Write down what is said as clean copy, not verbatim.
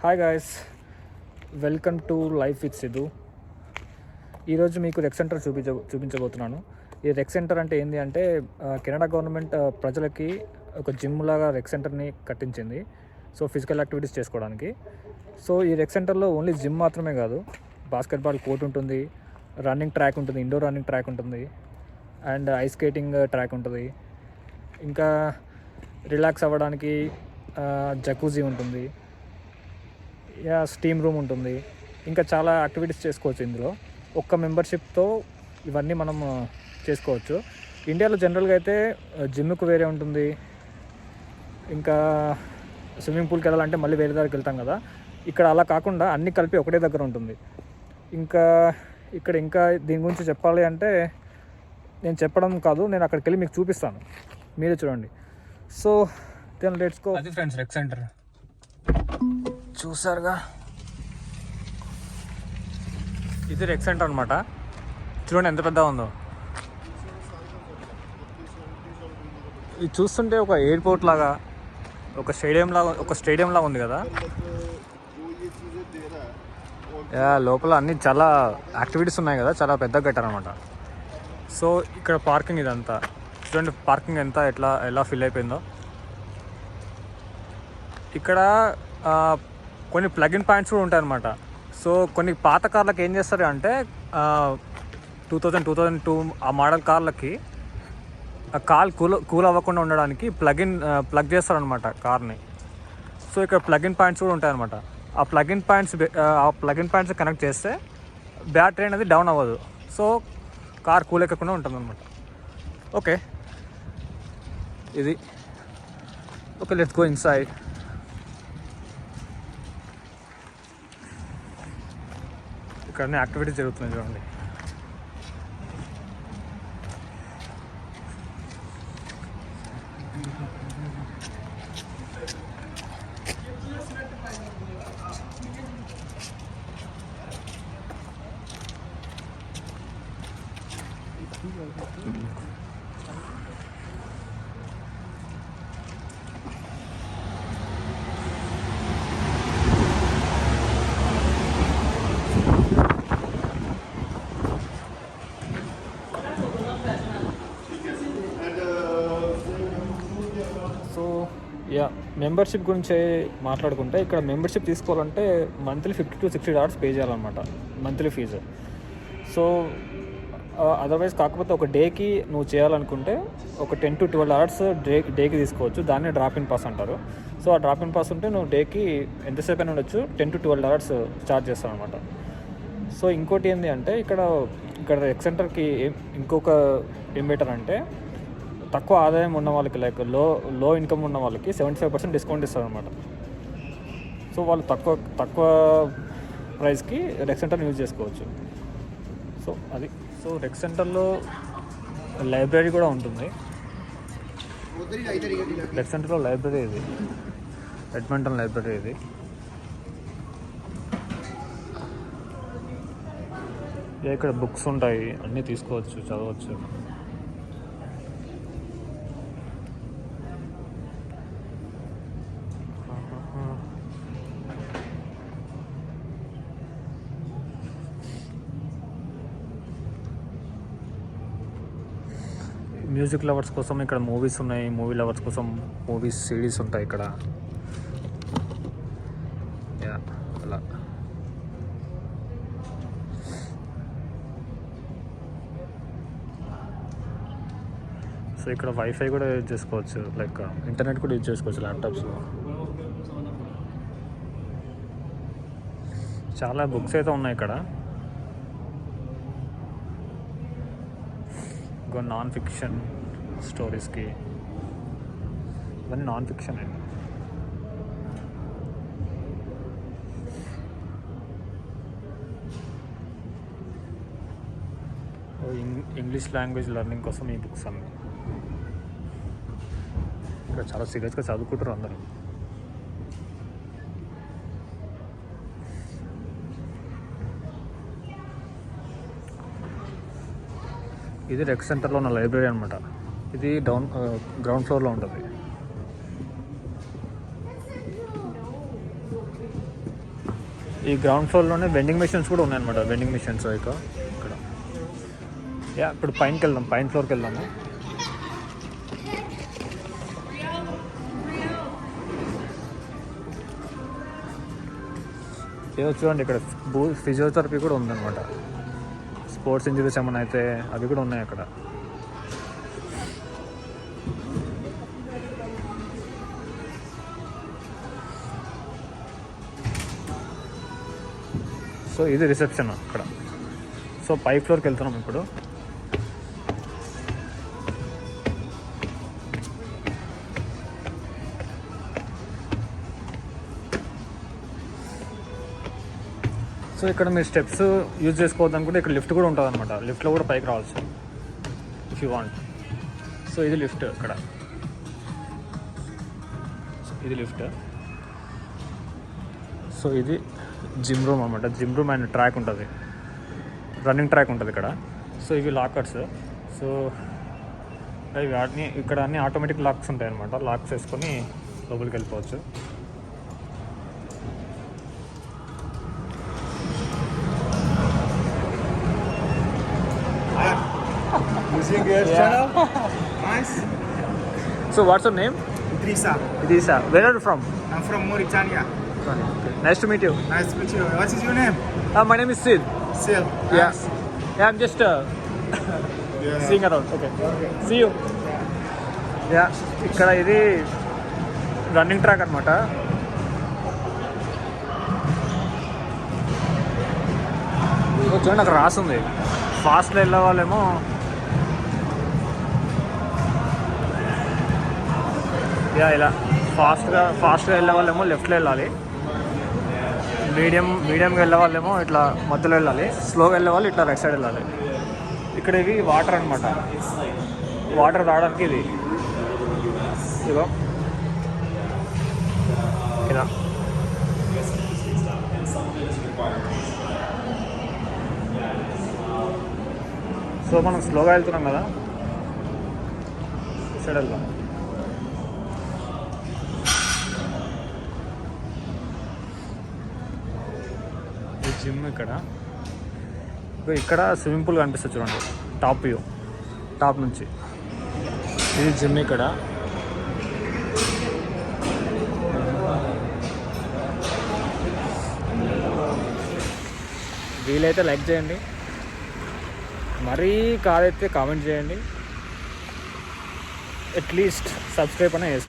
Hi guys, welcome to life with Siddhu. ఈరోజు మీకు రెక్ సెంటర్ చూపించబోతున్నాను. ఈ రెక్ సెంటర్ అంటే ఏంటి అంటే కెనడా గవర్నమెంట్ ప్రజలకి ఒక జిమ్ లాగా రెక్ సెంటర్ని కట్టించింది. సో ఫిజికల్ యాక్టివిటీస్ చేసుకోవడానికి. సో ఈ రెక్ సెంటర్లో ఓన్లీ జిమ్ మాత్రమే కాదు, బాస్కెట్బాల్ కోర్ట్ ఉంటుంది, రన్నింగ్ ట్రాక్ ఉంటుంది, ఇండోర్ రన్నింగ్ ట్రాక్ ఉంటుంది, అండ్ ఐస్ స్కేటింగ్ ట్రాక్ ఉంటుంది. ఇంకా రిలాక్స్ అవ్వడానికి జకూజీ ఉంటుంది, స్టీమ్ రూమ్ ఉంటుంది. ఇంకా చాలా యాక్టివిటీస్ చేసుకోవచ్చు ఇందులో. ఒక్క మెంబర్షిప్తో ఇవన్నీ మనం చేసుకోవచ్చు. ఇండియాలో జనరల్గా అయితే జిమ్కి వేరే ఉంటుంది, ఇంకా స్విమ్మింగ్ పూల్కి వెళ్ళాలంటే మళ్ళీ వేరే దగ్గరికి వెళ్తాం కదా. ఇక్కడ అలా కాకుండా అన్నీ కలిపి ఒకటే దగ్గర ఉంటుంది. ఇంకా దీని గురించి చెప్పాలి అంటే నేను చెప్పడం కాదు, నేను అక్కడికి వెళ్ళి మీకు చూపిస్తాను, మీరే చూడండి. So then let's go. అది ఫ్రెండ్స్ రెక్ సెంటర్ చూసారుగా, ఇది రెక్ సెంటర్ అనమాట. చూడండి ఎంత పెద్దగా ఉందో. ఇది చూస్తుంటే ఒక ఎయిర్పోర్ట్ లాగా, ఒక స్టేడియం లాగా ఉంది కదా. లోపల అన్ని చాలా యాక్టివిటీస్ ఉన్నాయి కదా, చాలా పెద్దగా కట్టారనమాట. సో ఇక్కడ పార్కింగ్ ఇదంతా చూడండి, పార్కింగ్ ఎలా ఫిల్ అయిపోయిందో. ఇక్కడ కొన్ని ప్లగ్-ఇన్ పాయింట్స్ కూడా ఉంటాయన్నమాట. సో కొన్ని పాత కార్లకు ఏం చేస్తారు అంటే 2002 ఆ మోడల్ కార్లకి కాల్ కూల్ అవ్వకుండా ఉండడానికి ప్లగ్ చేస్తారనమాట కార్ని. సో ఇక్కడ ప్లగ్-ఇన్ పాయింట్స్ కూడా ఉంటాయన్నమాట. ఆ ప్లగ్-ఇన్ పాయింట్స్ కనెక్ట్ చేస్తే బ్యాటరీ అనేది డౌన్ అవ్వదు. సో కార్ కూల్ ఎక్కకుండా ఉంటుందన్నమాట. ఓకే, ఇది ఓకే, లెట్స్ గో ఇన్సైడ్. ఇక్కడ యాక్టివిటీస్ జరుగుతున్నాయి చూడండి. మెంబర్షిప్ గురించి మాట్లాడుకుంటే, ఇక్కడ మెంబర్షిప్ తీసుకోవాలంటే మంత్లీ $50 to $60 పే చేయాలన్నమాట, మంత్లీ ఫీజు. సో అదర్వైజ్ కాకపోతే ఒక డేకి నువ్వు చేయాలనుకుంటే ఒక $10 to $12 డేకి తీసుకోవచ్చు. దాన్ని డ్రాప్-ఇన్ పాస్ అంటారు. సో ఆ డ్రాప్-ఇన్ పాస్ ఉంటే నువ్వు డేకి ఎంతసేపు అయినా ఉండొచ్చు, $10 to $12 ఛార్జ్ చేస్తావు అనమాట. సో ఇంకోటి ఏంటి అంటే ఇక్కడ రెక్ సెంటర్కి ఇంకొక ఏం బెటర్ అంటే, తక్కువ ఆదాయం ఉన్న వాళ్ళకి, లైక్ లో ఇన్కమ్ ఉన్న వాళ్ళకి 75% డిస్కౌంట్ ఇస్తారు అనమాట. సో వాళ్ళు తక్కువ ప్రైస్కి రెక్ సెంటర్ని యూజ్ చేసుకోవచ్చు. సో అది. సో రెక్ సెంటర్లో లైబ్రరీ కూడా ఉంటుంది. రెక్ సెంటర్లో లైబ్రరీ ఇది, ఎడ్మంటన్ లైబ్రరీ ఇది. ఇక్కడ బుక్స్ ఉంటాయి, అన్నీ తీసుకోవచ్చు, చదవచ్చు. మ్యూజిక్ లవర్స్ కోసం ఇక్కడ మూవీస్ ఉన్నాయి, మూవీ లవర్స్ కోసం మూవీస్ సిరీస్ ఉంటాయి ఇక్కడ. అలా సో ఇక్కడ వైఫై కూడా యూజ్ చేసుకోవచ్చు, లైక్ ఇంటర్నెట్ కూడా యూజ్ చేసుకోవచ్చు ల్యాప్టాప్స్లో. చాలా బుక్స్ అయితే ఉన్నాయి ఇక్కడ. నాన్ ఫిక్షన్ స్టోరీస్కి, ఇవన్నీ నాన్ ఫిక్షన్ అండి. ఇంగ్లీష్ లాంగ్వేజ్ లెర్నింగ్ కోసం ఈ బుక్స్ అన్నీ. ఇక్కడ చాలా సీరియస్గా చదువుకుంటారు అందరూ. ఇది రెక్ సెంటర్లో ఉన్న లైబ్రరీ అనమాట. ఇది గ్రౌండ్ ఫ్లోర్లో ఉంటుంది. ఈ గ్రౌండ్ ఫ్లోర్లోనే వెండింగ్ మెషిన్స్ కూడా ఉన్నాయన్నమాట. వెండింగ్ మెషిన్స్ ఇక్కడ యా. ఇప్పుడు పైనకి వెళ్దాం, పైన ఫ్లోర్కి వెళ్దాము. ఏదో చూడండి, ఇక్కడ ఫిజియోథెరపీ కూడా ఉందన్నమాట. స్పోర్ట్స్ ఇంజరీస్ ఏమైనా అయితే అవి కూడా ఉన్నాయి అక్కడ. సో ఇది రిసెప్షన్ అక్కడ. సో పై ఫ్లోర్కి వెళ్తున్నాం ఇప్పుడు. సో ఇక్కడ మీరు స్టెప్స్ యూజ్ చేసుకోవద్దు అనుకుంటే ఇక్కడ లిఫ్ట్ కూడా ఉంటుంది అనమాట. లిఫ్ట్లో కూడా పైకి రావచ్చు ఇఫ్ యూ వాంట్. సో ఇది లిఫ్ట్ ఇక్కడ. ఇది లిఫ్ట్. సో ఇది జిమ్ రూమ్ అనమాట. జిమ్ రూమ్ అండ్ ట్రాక్ ఉంటుంది, రన్నింగ్ ట్రాక్ ఉంటుంది ఇక్కడ. సో ఇవి లాకర్స్. సో ఇవి వాటిని ఇక్కడ అన్ని ఆటోమేటిక్ లాక్స్ ఉంటాయి అనమాట. లాక్స్ వేసుకొని లోపలికి వెళ్ళిపోవచ్చు. Nice. So what's your name? Idrissa. Idrissa. Where are you from? I'm from Mauritania. Okay. Nice to meet you. Nice to meet you. What is your name? My name is Sid. Sil. Yeah. Yeah, I'm just seeing around. Okay. See you. Yeah. ఇక్కడ ఇది running track అనమాట. చూడండి అక్కడ రాస్తుంది. ఫాస్ట్లో వెళ్ళే వాళ్ళేమో ఇలా ఫాస్ట్గా వెళ్ళే వాళ్ళేమో లెఫ్ట్లో వెళ్ళాలి. మీడియంగా వెళ్ళే వాళ్ళేమో ఇట్లా మధ్యలో వెళ్ళాలి. స్లోగా వెళ్ళే వాళ్ళు ఇట్లా రైట్ సైడ్ వెళ్ళాలి. ఇక్కడ ఇవి వాటర్ అనమాట. వాటర్ తాగడానికి ఇది ఇదిగో ఇలా. సో మనం స్లోగా వెళ్తున్నాం కదా, సైడ్ వెళ్దాం. ఈ జిమ్ ఇక్కడ స్విమ్మింగ్ పూల్ కనిపిస్తుంది చూడండి, టాప్ వ్యూ, టాప్ నుంచి. ఇది జిమ్ ఇక్కడ. వీలైతే లైక్ చేయండి, మరీ కాదైతే కామెంట్ చేయండి, అట్లీస్ట్ సబ్స్క్రైబ్ అనే చేసుకోండి.